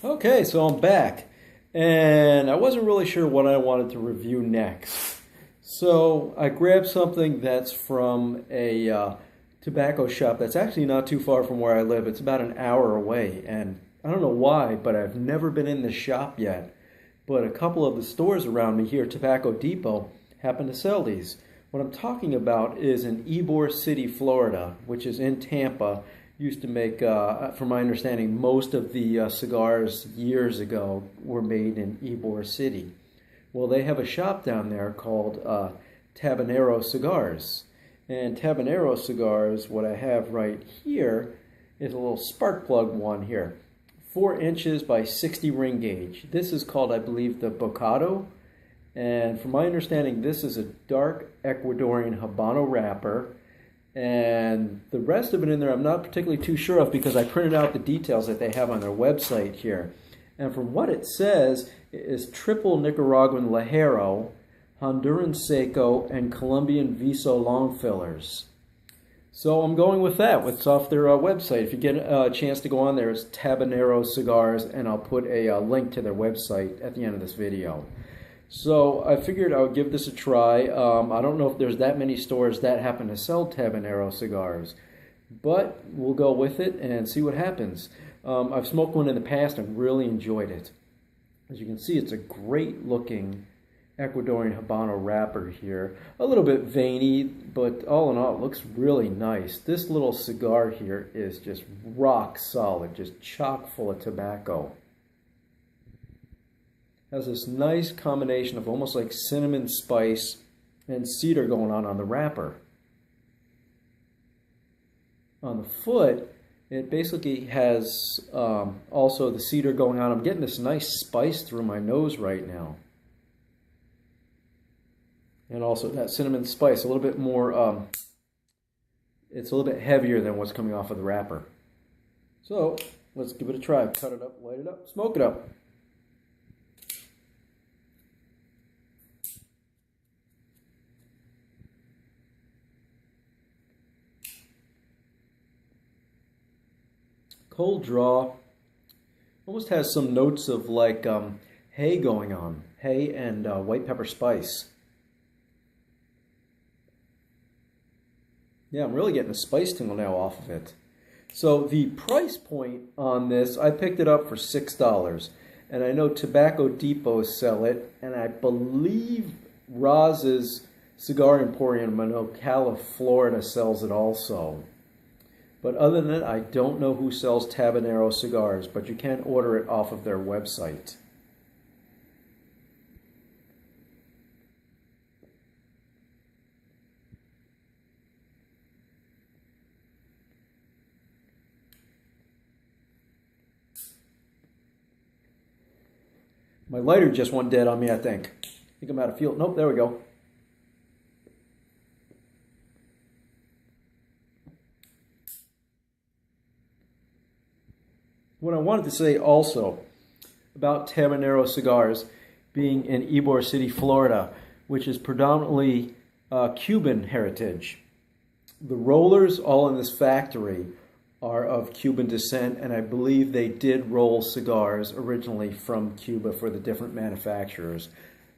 Okay, so I'm back, and I wasn't really sure what I wanted to review next. So I grabbed something that's from a tobacco shop that's actually not too far from where I live. It's about an hour away, and I don't know why, but I've never been in the shop yet. But a couple of the stores around me here, Tobacco Depot, happen to sell these. What I'm talking about is in Ybor City, Florida, which is in Tampa. Used to make, from my understanding, most of the cigars years ago were made in Ybor City. Well, they have a shop down there called Tabanero Cigars. And Tabanero Cigars, what I have right here, is a little spark plug one here. 4 inches by 60 ring gauge. This is called, I believe, the Bocado. And from my understanding, this is a dark Ecuadorian Habano wrapper. And the rest of it in there I'm not particularly too sure of because I printed out the details that they have on their website here. And from what it says, it is triple Nicaraguan ligero, Honduran seco, and Colombian viso long fillers. So I'm going with that. What's off their website. If you get a chance to go on there, it's Tabanero Cigars, and I'll put a link to their website at the end of this video. So I figured I would give this a try. I don't know if there's that many stores that happen to sell Tabanero cigars, but we'll go with it and see what happens. I've smoked one in the past and really enjoyed it. As you can see, it's a great looking Ecuadorian Habano wrapper here. A little bit veiny, but all in all, it looks really nice. This little cigar here is just rock solid, just chock full of tobacco. Has this nice combination of almost like cinnamon spice and cedar going on the wrapper. On the foot, it basically has also the cedar going on. I'm getting this nice spice through my nose right now. And also that cinnamon spice, a little bit more, it's a little bit heavier than what's coming off of the wrapper. So let's give it a try. Cut it up, light it up, smoke it up. Cold draw, almost has some notes of like hay going on, hay and white pepper spice. Yeah, I'm really getting a spice tingle now off of it. So the price point on this, I picked it up for $6, and I know Tobacco Depot sell it, and I believe Roz's Cigar Emporium in Ocala, Florida sells it also. But other than that, I don't know who sells Tabanero cigars, but you can order it off of their website. My lighter just went dead on me, I think. I think I'm out of fuel. Nope, there we go. What I wanted to say also about Tabanero cigars being in Ybor City, Florida, which is predominantly Cuban heritage. The rollers all in this factory are of Cuban descent, and I believe they did roll cigars originally from Cuba for the different manufacturers.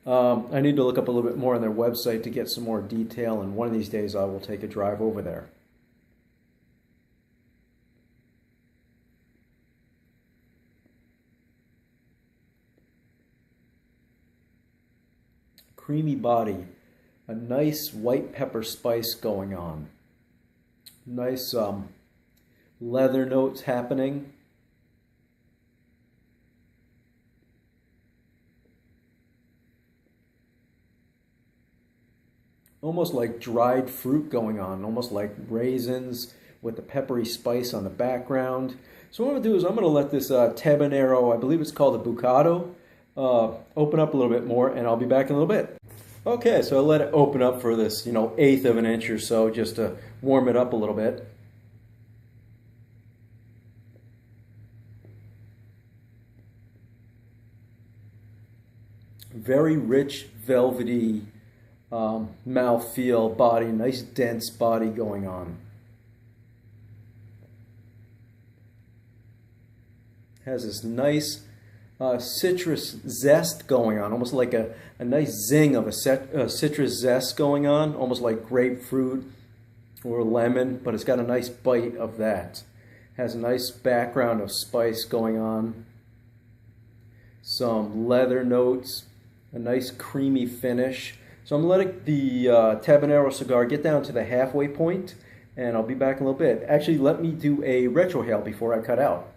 I need to look up a little bit more on their website to get some more detail, and one of these days I will take a drive over there. Creamy body, a nice white pepper spice going on. Nice leather notes happening. Almost like dried fruit going on, almost like raisins with the peppery spice on the background. So what I'm going to do is I'm going to let this Tabanero, I believe it's called a Bocado, open up a little bit more, and I'll be back in a little bit. Okay, so I let it open up for this, 1/8 of an inch or so, just to warm it up a little bit. Very rich, velvety mouthfeel, body, nice dense body going on. Has this nice citrus zest going on, almost like a nice zing of a citrus zest going on, almost like grapefruit or lemon, but it's got a nice bite of that. Has a nice background of spice going on. Some leather notes, a nice creamy finish. So I'm letting the Tabanero cigar get down to the halfway point, and I'll be back in a little bit. Actually, let me do a retrohale before I cut out.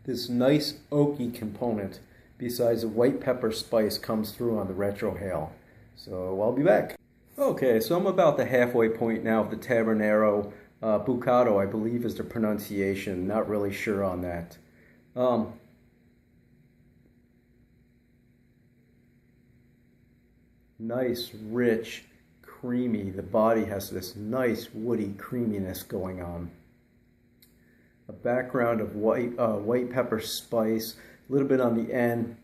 This nice oaky component, besides the white pepper spice, comes through on the retrohale. So I'll be back. Okay, so I'm about the halfway point now of the Tabanero Bocado, I believe is the pronunciation. Not really sure on that. Nice, rich, creamy. The body has this nice woody creaminess going on. A background of white pepper spice, a little bit on the end,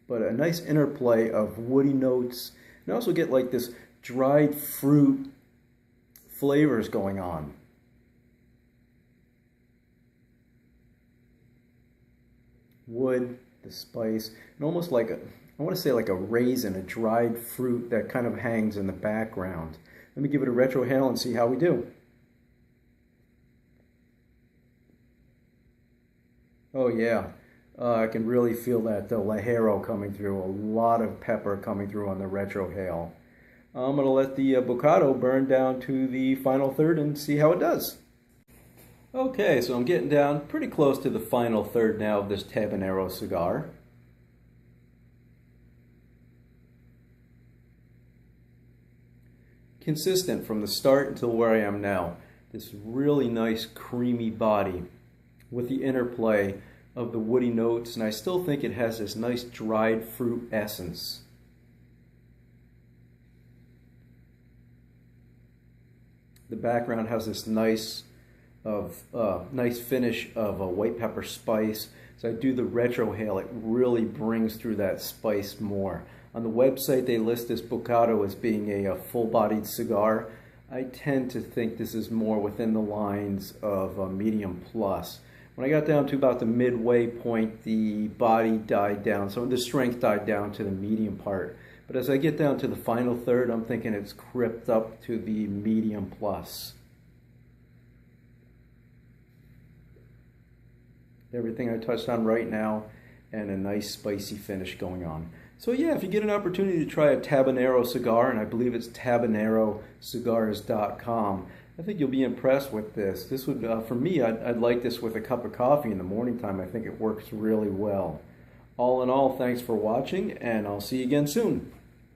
but a nice interplay of woody notes. And I also get like this dried fruit flavors going on. Wood, the spice, and almost like I want to say like a raisin, a dried fruit that kind of hangs in the background. Let me give it a retrohale and see how we do. Oh yeah, I can really feel that ligero coming through, a lot of pepper coming through on the retrohale. I'm going to let the Bocado burn down to the final third and see how it does. Okay, so I'm getting down pretty close to the final third now of this Tabanero cigar. Consistent from the start until where I am now. This really nice creamy body with the interplay of the woody notes, and I still think it has this nice dried fruit essence. The background has this nice finish of a white pepper spice. So I do the retrohale, it really brings through that spice more. On the website they list this Bocado as being a full-bodied cigar. I tend to think this is more within the lines of a medium plus. When I got down to about the midway point, the body died down, some of the strength died down to the medium part. But as I get down to the final third, I'm thinking it's crept up to the medium plus. Everything I touched on right now, and a nice spicy finish going on. So yeah, if you get an opportunity to try a Tabanero cigar, and I believe it's tabanerocigars.com, I think you'll be impressed with this. This would, for me, I'd like this with a cup of coffee in the morning time. I think it works really well. All in all, thanks for watching, and I'll see you again soon.